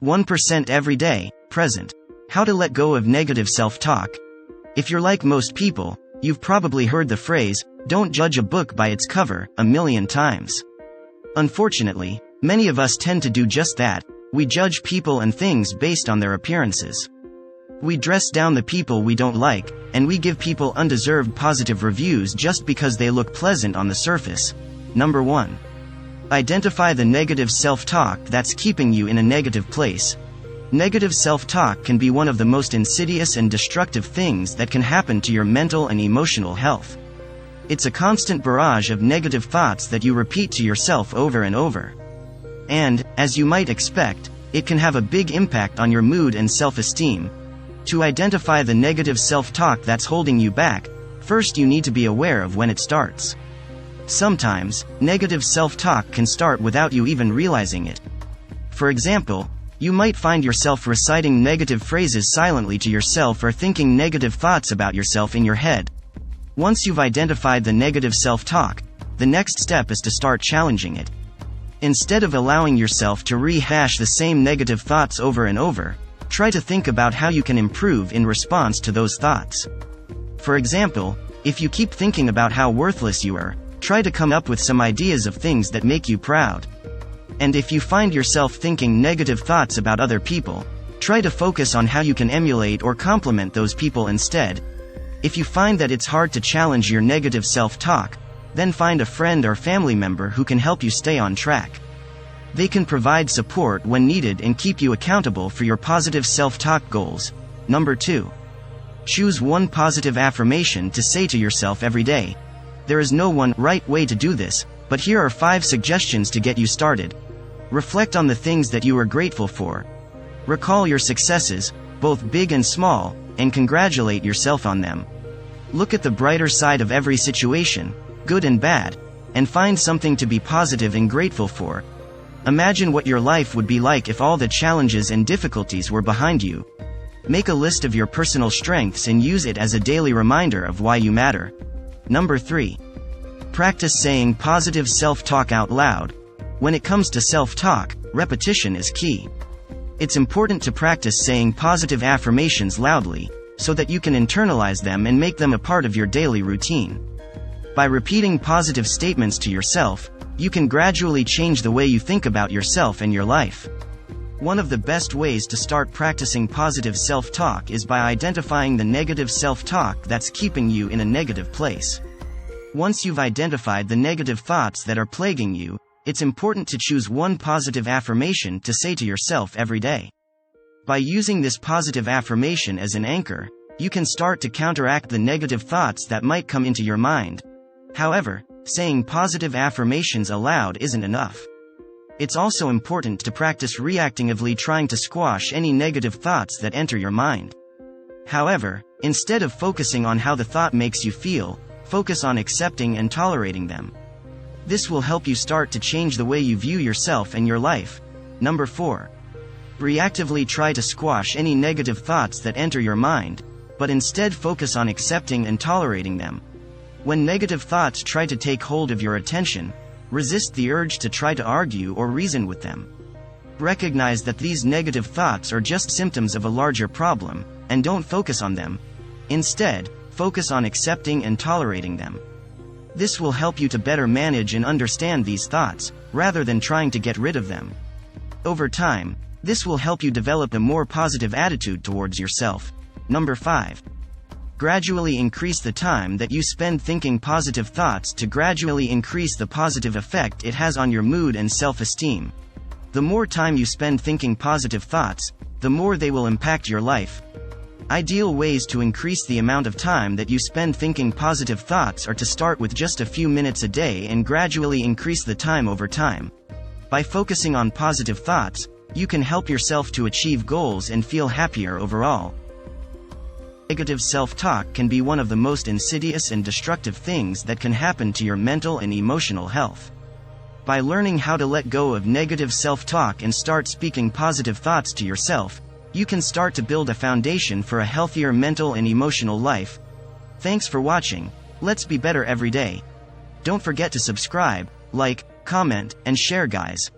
1% every day, present. How to let go of negative self-talk. If you're like most people, you've probably heard the phrase, "Don't judge a book by its cover," a million times. Unfortunately, many of us tend to do just that. We judge people and things based on their appearances. We dress down the people we don't like, and we give people undeserved positive reviews just because they look pleasant on the surface. Number 1. Identify the negative self-talk that's keeping you in a negative place. Negative self-talk can be one of the most insidious and destructive things that can happen to your mental and emotional health. It's a constant barrage of negative thoughts that you repeat to yourself over and over. And, as you might expect, it can have a big impact on your mood and self-esteem. To identify the negative self-talk that's holding you back, first you need to be aware of when it starts. Sometimes, negative self-talk can start without you even realizing it. For example, you might find yourself reciting negative phrases silently to yourself or thinking negative thoughts about yourself in your head. Once you've identified the negative self-talk, the next step is to start challenging it. Instead of allowing yourself to rehash the same negative thoughts over and over, try to think about how you can improve in response to those thoughts. For example, if you keep thinking about how worthless you are, try to come up with some ideas of things that make you proud. And if you find yourself thinking negative thoughts about other people, try to focus on how you can emulate or compliment those people instead. If you find that it's hard to challenge your negative self-talk, then find a friend or family member who can help you stay on track. They can provide support when needed and keep you accountable for your positive self-talk goals. Number 2. Choose one positive affirmation to say to yourself every day. There is no one right way to do this, but here are 5 suggestions to get you started. Reflect on the things that you are grateful for. Recall your successes, both big and small, and congratulate yourself on them. Look at the brighter side of every situation, good and bad, and find something to be positive and grateful for. Imagine what your life would be like if all the challenges and difficulties were behind you. Make a list of your personal strengths and use it as a daily reminder of why you matter. Number 3. Practice saying positive self-talk out loud. When it comes to self-talk, repetition is key. It's important to practice saying positive affirmations loudly, so that you can internalize them and make them a part of your daily routine. By repeating positive statements to yourself, you can gradually change the way you think about yourself and your life. One of the best ways to start practicing positive self-talk is by identifying the negative self-talk that's keeping you in a negative place. Once you've identified the negative thoughts that are plaguing you, it's important to choose one positive affirmation to say to yourself every day. By using this positive affirmation as an anchor, you can start to counteract the negative thoughts that might come into your mind. However, saying positive affirmations aloud isn't enough. It's also important to practice reactively trying to squash any negative thoughts that enter your mind. However, instead of focusing on how the thought makes you feel, focus on accepting and tolerating them. This will help you start to change the way you view yourself and your life. Number 4. Reactively try to squash any negative thoughts that enter your mind, but instead focus on accepting and tolerating them. When negative thoughts try to take hold of your attention, resist the urge to try to argue or reason with them. Recognize that these negative thoughts are just symptoms of a larger problem, and don't focus on them. Instead, focus on accepting and tolerating them. This will help you to better manage and understand these thoughts, rather than trying to get rid of them. Over time, this will help you develop a more positive attitude towards yourself. Number 5. Gradually increase the time that you spend thinking positive thoughts to gradually increase the positive effect it has on your mood and self-esteem. The more time you spend thinking positive thoughts, the more they will impact your life. Ideal ways to increase the amount of time that you spend thinking positive thoughts are to start with just a few minutes a day and gradually increase the time over time. By focusing on positive thoughts, you can help yourself to achieve goals and feel happier overall. Negative self-talk can be one of the most insidious and destructive things that can happen to your mental and emotional health. By learning how to let go of negative self-talk and start speaking positive thoughts to yourself, you can start to build a foundation for a healthier mental and emotional life. Thanks for watching. Let's be better every day. Don't forget to subscribe, like, comment, and share, guys.